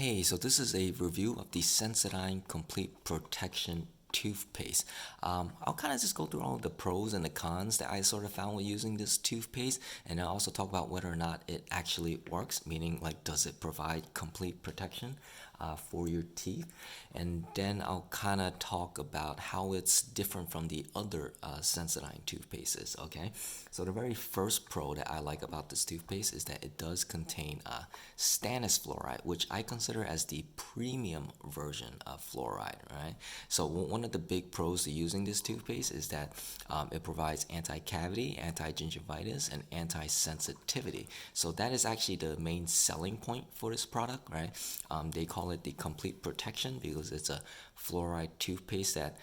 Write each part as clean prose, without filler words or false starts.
Hey, so this is a review of the Sensodyne Complete Protection toothpaste. I'll kind of just go through all the pros and the cons that I sort of found with using this toothpaste, and I'll also talk about whether or not it actually works, meaning like does it provide complete protection for your teeth, and then I'll kind of talk about how it's different from the other Sensodyne toothpastes. Okay, so the very first pro that I like about this toothpaste is that it does contain stannous fluoride, which I consider as the premium version of fluoride. Right, so one of the big pros to using this toothpaste is that it provides anti-cavity, anti-gingivitis, and anti-sensitivity. So that is actually the main selling point for this product, right? They call it the complete protection because it's a fluoride toothpaste that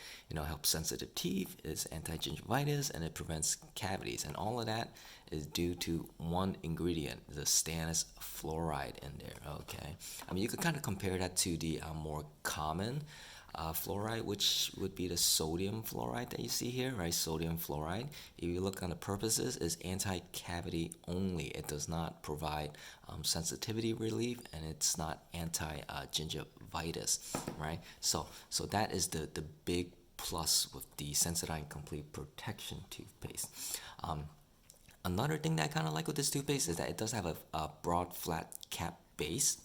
helps sensitive teeth, it's anti-gingivitis, and it prevents cavities, and all of that is due to one ingredient, the stannous fluoride in there. Okay, I mean you could kind of compare that to the more common fluoride, which would be the sodium fluoride that you see here, right? Sodium fluoride, if you look on the purposes, is anti-cavity only. It does not provide sensitivity relief, and it's not anti-gingivitis, right? So that is the big plus with the Sensodyne Complete Protection toothpaste. Another thing that I kind of like with this toothpaste is that it does have a broad flat cap base.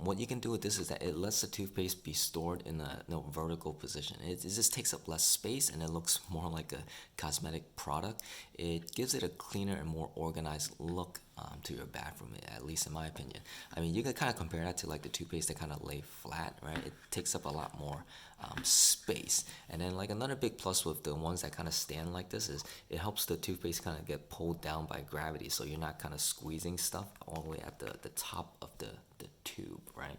What you can do with this is that it lets the toothpaste be stored in a vertical position. It just takes up less space and it looks more like a cosmetic product. It gives it a cleaner and more organized look to your bathroom, at least in my opinion. I mean, you can kind of compare that to like the toothpaste that kind of lay flat, right? It takes up a lot more space. And then like another big plus with the ones that kind of stand like this is it helps the toothpaste kind of get pulled down by gravity, so you're not kind of squeezing stuff all the way at the top of the tube, right?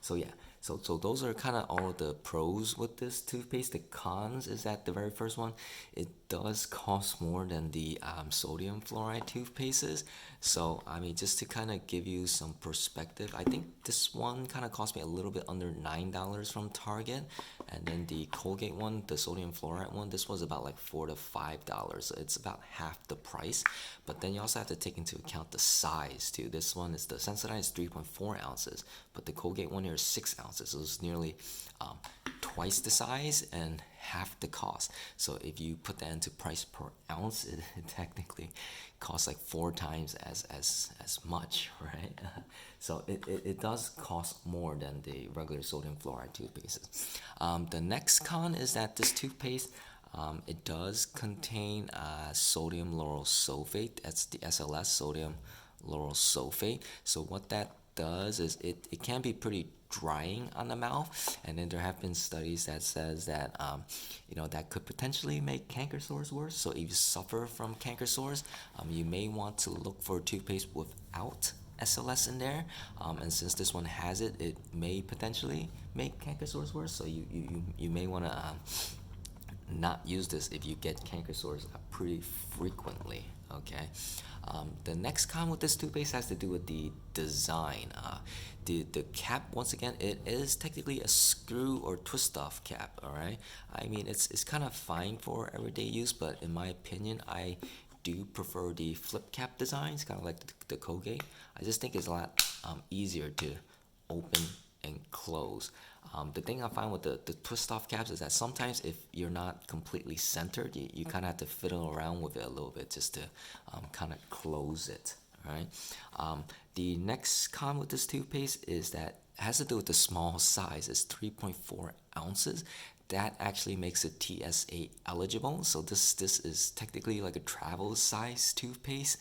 So yeah, so those are kind of all the pros with this toothpaste. The cons is that the very first one, it does cost more than the sodium fluoride toothpastes. So I mean, just to kind of give you some perspective, I think this one kind of cost me a little bit under $9 from Target, and then the Colgate one, the sodium fluoride one, this was about like $4 to $5. So it's about half the price. But then you also have to take into account the size too. This one is the Sensodyne is 3.4 ounces, but the Colgate one here is 6 ounces. So it's nearly twice the size and half the cost. So if you put that into price per ounce, it technically costs like 4 times as much, right? So it does cost more than the regular sodium fluoride toothpastes. The next con is that this toothpaste, it does contain sodium lauryl sulfate. That's the SLS, sodium lauryl sulfate. So what that does is it can be pretty drying on the mouth, and then there have been studies that says that that could potentially make canker sores worse. So if you suffer from canker sores, you may want to look for a toothpaste without SLS in there, and since this one has it, it may potentially make canker sores worse. So you may want to not use this if you get canker sores pretty frequently. Okay. The next con with this toothpaste has to do with the design. The cap, once again, it is technically a screw or twist off cap. All right. I mean, it's kind of fine for everyday use, but in my opinion, I do prefer the flip cap designs, kind of like the Colgate. I just think it's a lot easier to open and close. The thing I find with the twist off caps is that sometimes if you're not completely centered, you kind of have to fiddle around with it a little bit just to kind of close it, right? The next con with this toothpaste is that it has to do with the small size. It's 3.4 ounces. That actually makes it TSA eligible. So this is technically like a travel size toothpaste.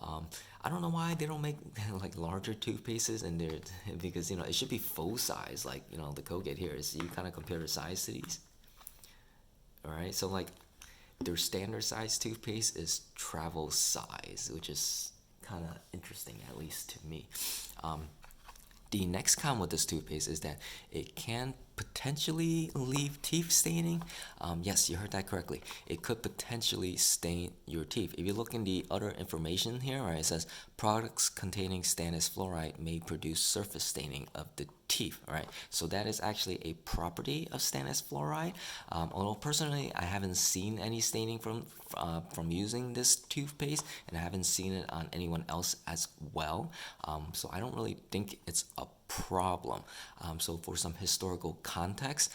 I don't know why they don't make like larger toothpastes in there, because it should be full size, like the Colgate here is. You kind of compare the size to these. All right, so like their standard size toothpaste is travel size, which is kind of interesting, at least to me. The next con with this toothpaste is that it can potentially leave teeth staining. Yes, you heard that correctly. It could potentially stain your teeth. If you look in the other information here, right, it says products containing stannous fluoride may produce surface staining of the teeth, right? So that is actually a property of stannous fluoride. Although personally, I haven't seen any staining from using this toothpaste, and I haven't seen it on anyone else as well. So I don't really think it's a problem. So for some historical context,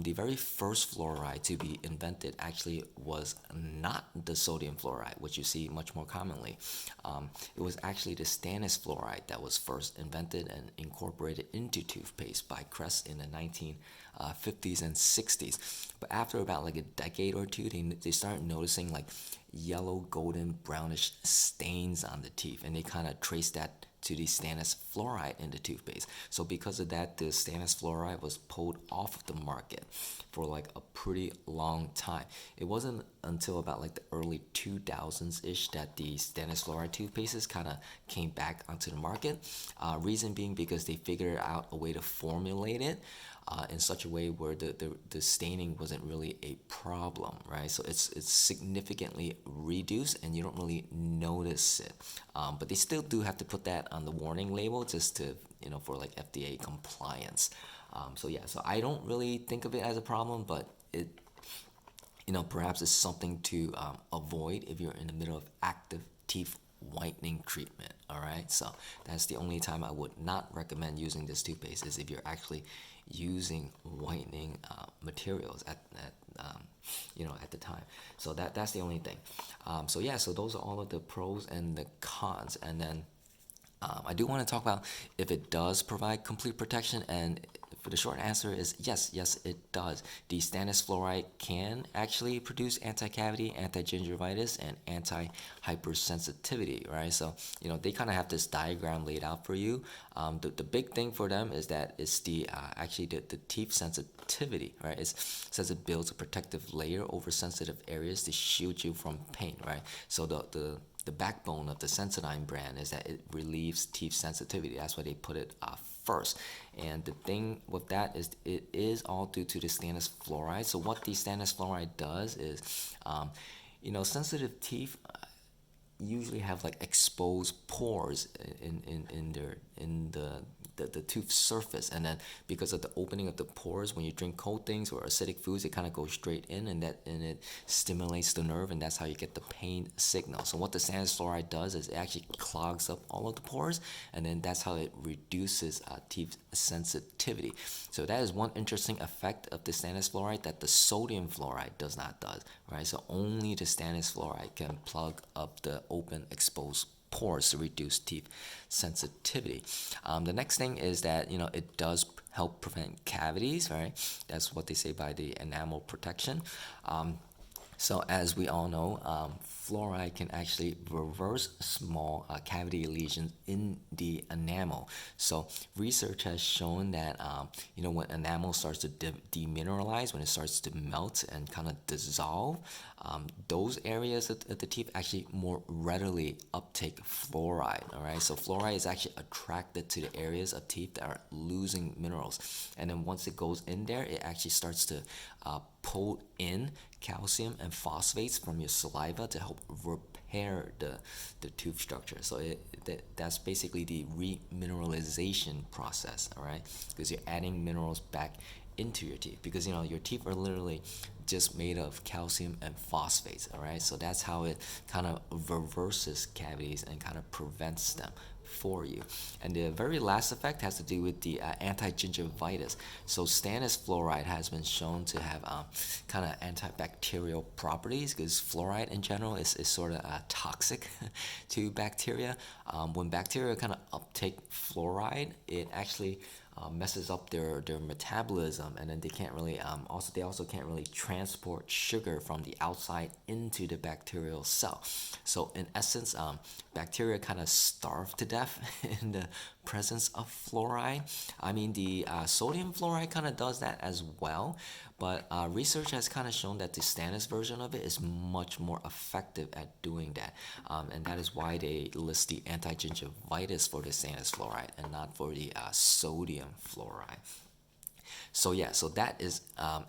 the very first fluoride to be invented actually was not the sodium fluoride, which you see much more commonly. It was actually the stannous fluoride that was first invented and incorporated into toothpaste by Crest in the 1950s and 60s. But after about like a decade or two, they started noticing like yellow, golden, brownish stains on the teeth, and they kind of traced that to the stannous fluoride in the toothpaste. So because of that, the stannous fluoride was pulled off of the market for like a pretty long time. It wasn't until about like the early 2000s-ish that the stannous fluoride toothpastes kind of came back onto the market. Reason being because they figured out a way to formulate it in such a way where the staining wasn't really a problem, right? So it's significantly reduced and you don't really notice it. But they still do have to put that on the warning label just to, for like FDA compliance. So yeah, so I don't really think of it as a problem, but it, perhaps it's something to avoid if you're in the middle of active teeth whitening treatment. All right, so that's the only time I would not recommend using this toothpaste is if you're actually using whitening materials at the time. So that's the only thing. So yeah, so those are all of the pros and the cons. And then I do want to talk about if it does provide complete protection, and for the short answer is yes, it does. The stannous fluoride can actually produce anti-cavity, anti-gingivitis, and anti-hypersensitivity, right? So, they kind of have this diagram laid out for you. The big thing for them is that it's the teeth sensitivity, right? It says it builds a protective layer over sensitive areas to shield you from pain, right? So the backbone of the Sensodyne brand is that it relieves teeth sensitivity. That's why they put it first. And the thing with that is it is all due to the stannous fluoride. So what the stannous fluoride does is, sensitive teeth usually have like exposed pores in the tooth surface, and then because of the opening of the pores, when you drink cold things or acidic foods, it kind of goes straight in, and it stimulates the nerve, and that's how you get the pain signal. So what the stannous fluoride does is it actually clogs up all of the pores, and then that's how it reduces teeth sensitivity. So that is one interesting effect of the stannous fluoride that the sodium fluoride does not does, right? So only the stannous fluoride can plug up the open exposed pores to reduce teeth sensitivity. The next thing is that it does help prevent cavities, right? That's what they say by the enamel protection. So as we all know, fluoride can actually reverse small cavity lesions in the enamel. So research has shown that when enamel starts to demineralize, when it starts to melt and kind of dissolve, those areas of the teeth actually more readily uptake fluoride. All right, so fluoride is actually attracted to the areas of teeth that are losing minerals, and then once it goes in there, it actually starts to pull in calcium and phosphates from your saliva to help repair the tooth structure. So that's basically the remineralization process, all right? Because you're adding minerals back into your teeth, because your teeth are literally just made of calcium and phosphates, all right? So that's how it kind of reverses cavities and kind of prevents them for you. And the very last effect has to do with the anti-gingivitis. So stannous fluoride has been shown to have kind of antibacterial properties, because fluoride in general is sort of toxic to bacteria. When bacteria kind of uptake fluoride, it actually messes up their metabolism, and then they can't really they also can't really transport sugar from the outside into the bacterial cell. So in essence, bacteria kind of starve to death in the presence of fluoride. I mean, the sodium fluoride kind of does that as well, but research has kind of shown that the stannous version of it is much more effective at doing that, and that is why they list the anti-gingivitis for the stannous fluoride and not for the sodium fluoride. So yeah, so that is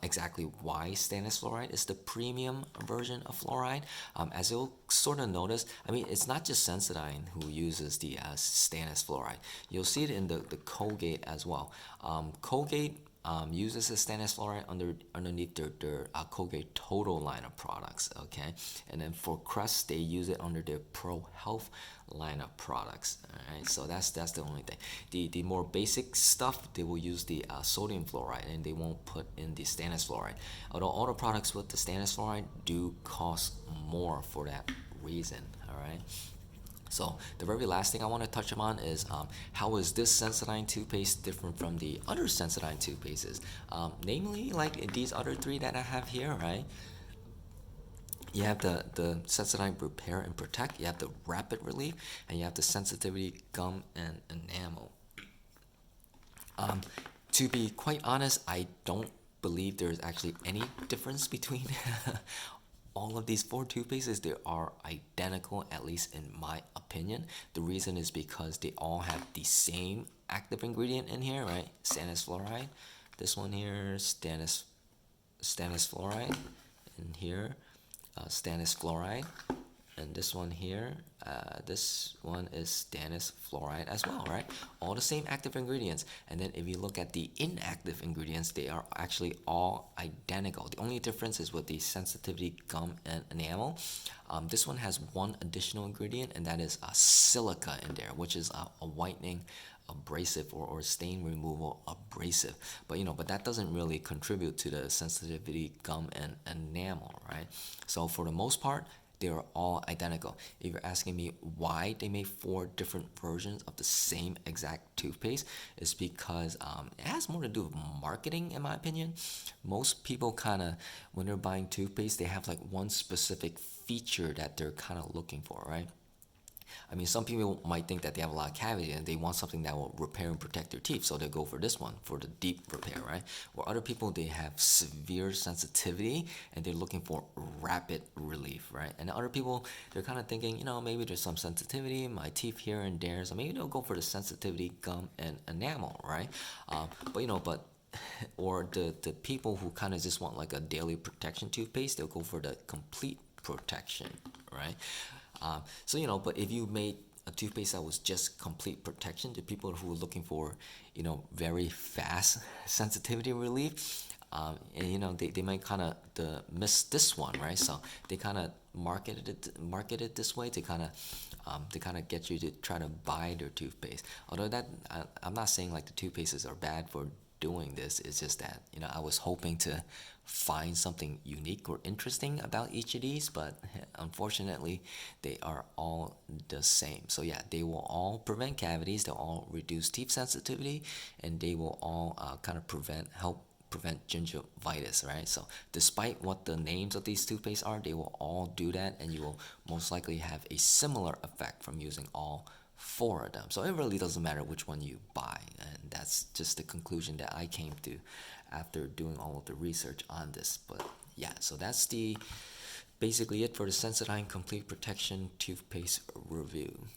exactly why stannous fluoride is the premium version of fluoride. As you'll sort of notice, I mean, it's not just Sensodyne who uses the stannous fluoride. You'll see it in the Colgate as well. Colgate uses the stannous fluoride underneath their Colgate Total line of products, okay? And then for Crest, they use it under their Pro Health line of products, all right? So that's the only thing. The more basic stuff, they will use the sodium fluoride, and they won't put in the stannous fluoride. Although all the products with the stannous fluoride do cost more for that reason, all right? So the very last thing I want to touch upon is how is this Sensodyne toothpaste different from the other Sensodyne toothpastes? Namely, like these other three that I have here, right? You have the Sensodyne Repair and Protect, you have the Rapid Relief, and you have the Sensitivity Gum and Enamel. Um, to be quite honest, I don't believe there's actually any difference between all of these four toothpastes. They are identical, at least in my opinion. The reason is because they all have the same active ingredient in here, right? Stannous fluoride. This one here, stannous fluoride. And here, stannous fluoride. And this one here, this one is stannous fluoride as well, right? All the same active ingredients. And then if you look at the inactive ingredients, they are actually all identical. The only difference is with the sensitivity gum and enamel. This one has one additional ingredient, and that is silica in there, which is a whitening abrasive or stain removal abrasive. But that doesn't really contribute to the sensitivity gum and enamel, right? So for the most part, they are all identical. If you're asking me why they made four different versions of the same exact toothpaste, it's because it has more to do with marketing, in my opinion. Most people kind of, when they're buying toothpaste, they have like one specific feature that they're kind of looking for, right? I mean, some people might think that they have a lot of cavity and they want something that will repair and protect their teeth, so they go for this one for the deep repair, right? Or other people, they have severe sensitivity and they're looking for rapid relief, right? And other people, they're kind of thinking, maybe there's some sensitivity in my teeth here and there, so maybe they'll go for the sensitivity gum and enamel, right? But or the people who kind of just want like a daily protection toothpaste, they'll go for the complete protection, right? But if you made a toothpaste that was just complete protection to people who are looking for, very fast sensitivity relief, they might kind of miss this one, right? So they kind of market it this way to kind of get you to try to buy their toothpaste. Although I'm not saying like the toothpastes are bad for doing this. It's just that I was hoping to find something unique or interesting about each of these, but unfortunately they are all the same. So yeah, they will all prevent cavities, they'll all reduce teeth sensitivity, and they will all kind of help prevent gingivitis, right? So despite what the names of these toothpastes are, they will all do that, and you will most likely have a similar effect from using all four of them. So it really doesn't matter which one you buy, and that's just the conclusion that I came to after doing all of the research on this. But yeah, so that's basically it for the Sensodyne Complete Protection toothpaste review.